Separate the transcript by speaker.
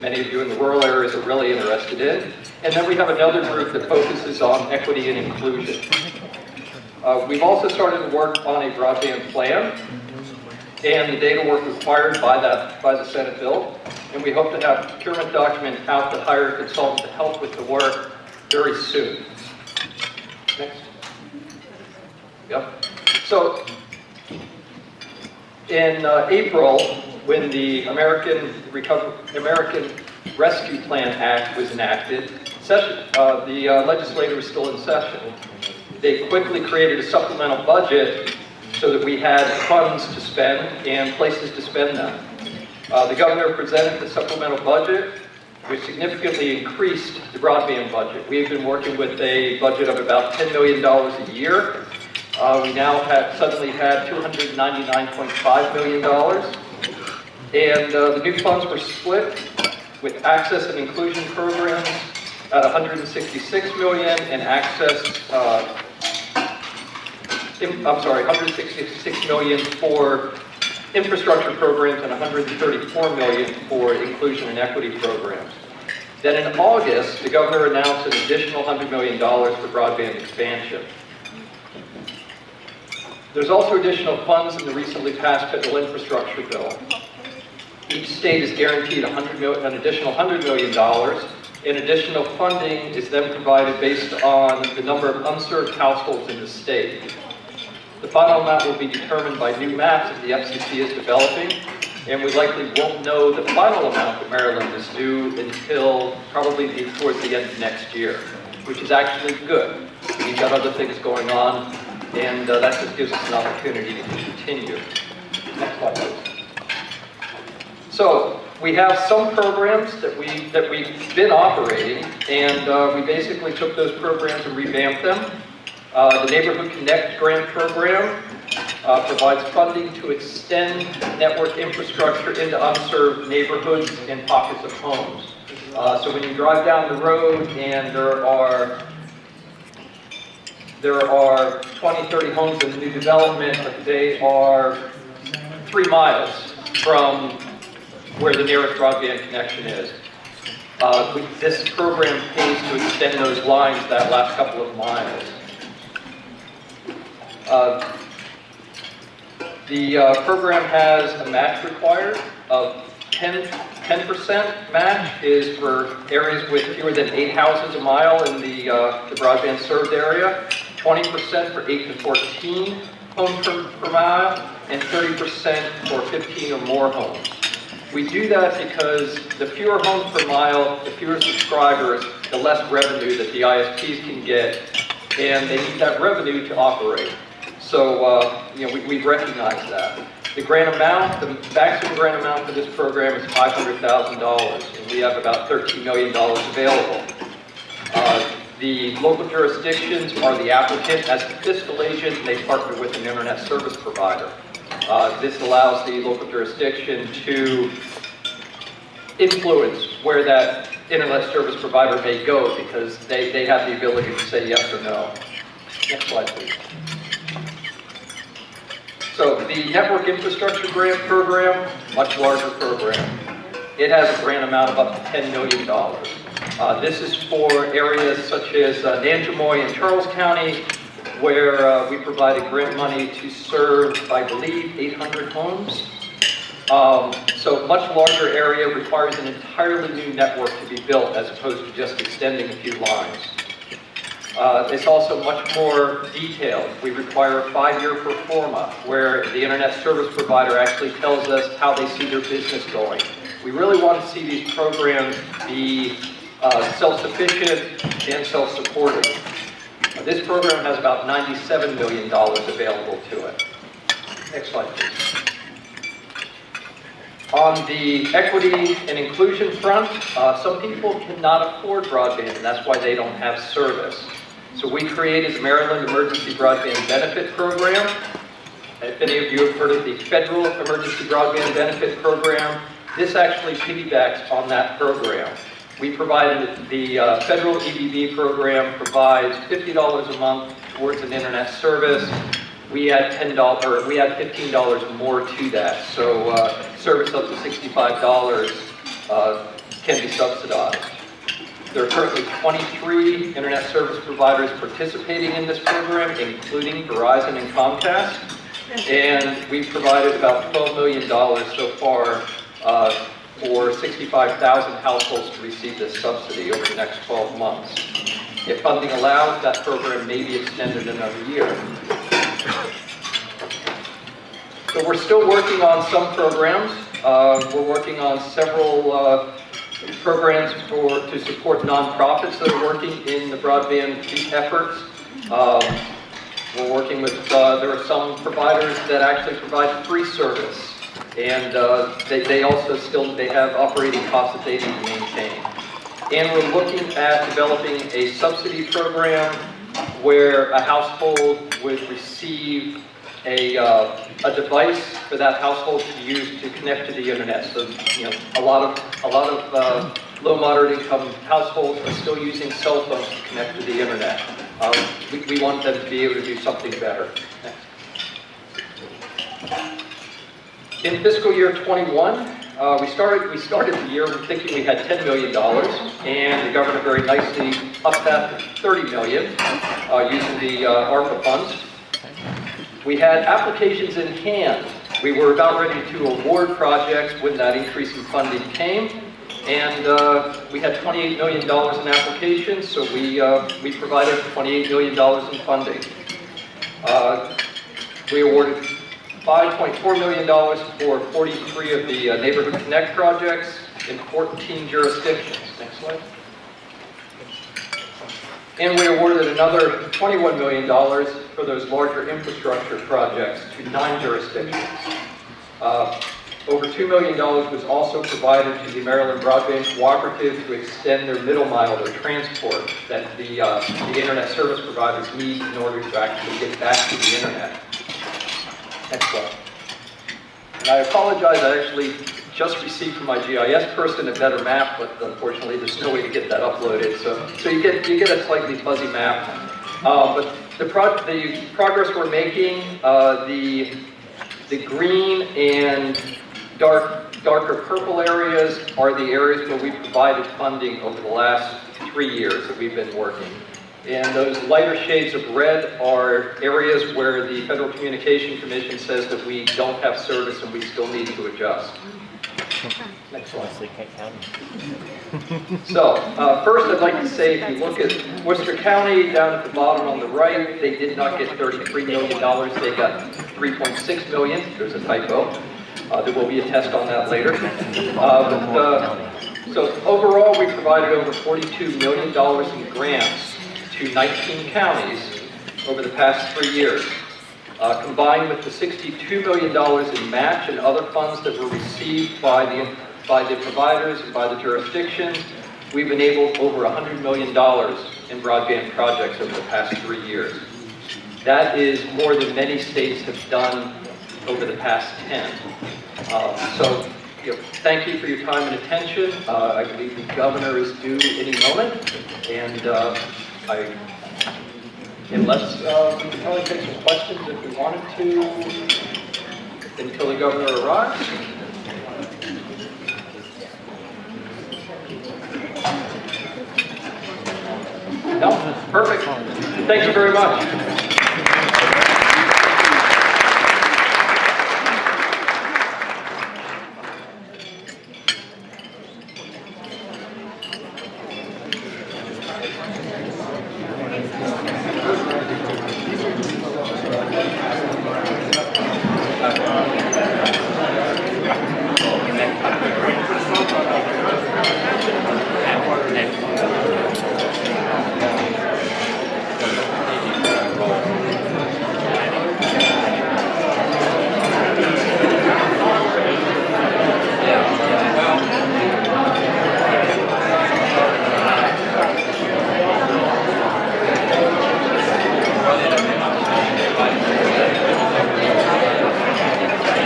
Speaker 1: many of you in the rural areas are really interested in. And then we have another group that focuses on equity and inclusion. We've also started to work on a broadband plan and the data work required by the Senate bill. And we hope to have a procurement document out to hire a consultant to help with the work very soon. Next. Yep. So in April, when the American Rescue Plan Act was enacted, the legislature was still in session. They quickly created a supplemental budget so that we had funds to spend and places to spend them. The governor presented the supplemental budget, which significantly increased the broadband budget. We've been working with a budget of about $10 million a year. We now suddenly had $299.5 million. And the new funds were split with access and inclusion programs at $166 million and $166 million for infrastructure programs and $134 million for inclusion and equity programs. Then in August, the governor announced an additional $100 million for broadband expansion. There's also additional funds in the recently passed federal infrastructure bill. Each state is guaranteed an additional $100 million, and additional funding is then provided based on the number of unserved households in the state. The final amount will be determined by new maps that the FCC is developing, and we likely won't know the final amount that Maryland is due until probably towards the end of next year, which is actually good. We've got other things going on, and that just gives us an opportunity to continue. Next slide, please. So we have some programs that we've been operating, and we basically took those programs and revamped them. The Neighborhood Connect grant program provides funding to extend network infrastructure into unserved neighborhoods and pockets of homes. So when you drive down the road and there are 20, 30 homes in the new development, but they are 3 miles from where the nearest broadband connection is. This program pays to extend those lines that last couple of miles. The program has a match required of 10% match is for areas with fewer than 8 houses a mile in the broadband served area, 20% for 8 to 14 homes per mile, and 30% for 15 or more homes. We do that because the fewer homes per mile, the fewer subscribers, the less revenue that the ISPs can get, and they need that revenue to operate. So, we recognize that. The grant amount, the maximum grant amount for this program is $500,000, and we have about $13 million available. The local jurisdictions are the applicant as the fiscal agent, and they partner with an internet service provider. This allows the local jurisdiction to influence where that internet service provider may go because they have the ability to say yes or no. Next slide, please. So the Network Infrastructure Grant Program, much larger program. It has a grant amount of up to $10 million. This is for areas such as Nanjemoy and Charles County, where we provided grant money to serve, I believe, 800 homes. So much larger area requires an entirely new network to be built as opposed to just extending a few lines. It's also much more detailed. We require a 5-year pro forma where the internet service provider actually tells us how they see their business going. We really want to see these programs be self-sufficient and self-supporting. This program has about $97 million available to it. Next slide, please. On the equity and inclusion front, some people cannot afford broadband, and that's why they don't have service. So we created the Maryland Emergency Broadband Benefit Program. If any of you have heard of the Federal Emergency Broadband Benefit Program, this actually piggybacks on that program. We provided the federal EBB program provides $50 a month towards an internet service. We had $15 more to that. So service up to $65 can be subsidized. There are currently 23 internet service providers participating in this program, including Verizon and Comcast, and we've provided about $12 million so far for 65,000 households to receive this subsidy over the next 12 months. If funding allows, that program may be extended another year. So we're still working on some programs. We're working on several programs to support nonprofits that are working in the broadband efforts. We're working with, there are some providers that actually provide free service, and they also they have operating costs that they need to maintain. And we're looking at developing a subsidy program where a household would receive a device for that household to use to connect to the internet. So, you know, a lot of low, moderate income households are still using cell phones to connect to the internet. We want them to be able to do something better. Next. In fiscal year 21, we started the year thinking we had $10 million, and the governor very nicely upped that to $30 million using the ARPA funds. We had applications in hand. We were about ready to award projects when that increase in funding came, and we had $28 million in applications, so we provided $28 million in funding. We awarded $5.4 million for 43 of the Neighborhood Connect projects in 14 jurisdictions. Next slide. And we awarded another $21 million for those larger infrastructure projects to 9 jurisdictions. Over $2 million was also provided to the Maryland Broadband Cooperative to extend their middle mile, their transport that the internet service providers need in order to actually get back to the internet. Next slide. And I apologize, I actually just received from my GIS person a better map, but unfortunately there's no way to get that uploaded. So you get a slightly fuzzy map. But the progress we're making, the green and darker purple areas are the areas where we provided funding over the last 3 years that we've been working. And those lighter shades of red are areas where the Federal Communication Commission says that we don't have service and we still need to adjust. Next slide. So, first I'd like to say, if you look at Worcester County down at the bottom on the right, they did not get $33 million, they got $3.6 million. There's a typo. There will be a test on that later. So overall, we provided over $42 million in grants to 19 counties over the past 3 years. Combined with the $62 million in match and other funds that were received by the providers and by the jurisdictions, we've enabled over $100 million in broadband projects over the past 3 years. That is more than many states have done over the past 10. So, thank you for your time and attention. I believe the governor is due any moment, and unless we can probably take some questions if we wanted to until the governor arrives. No? Perfect. Thank you very much.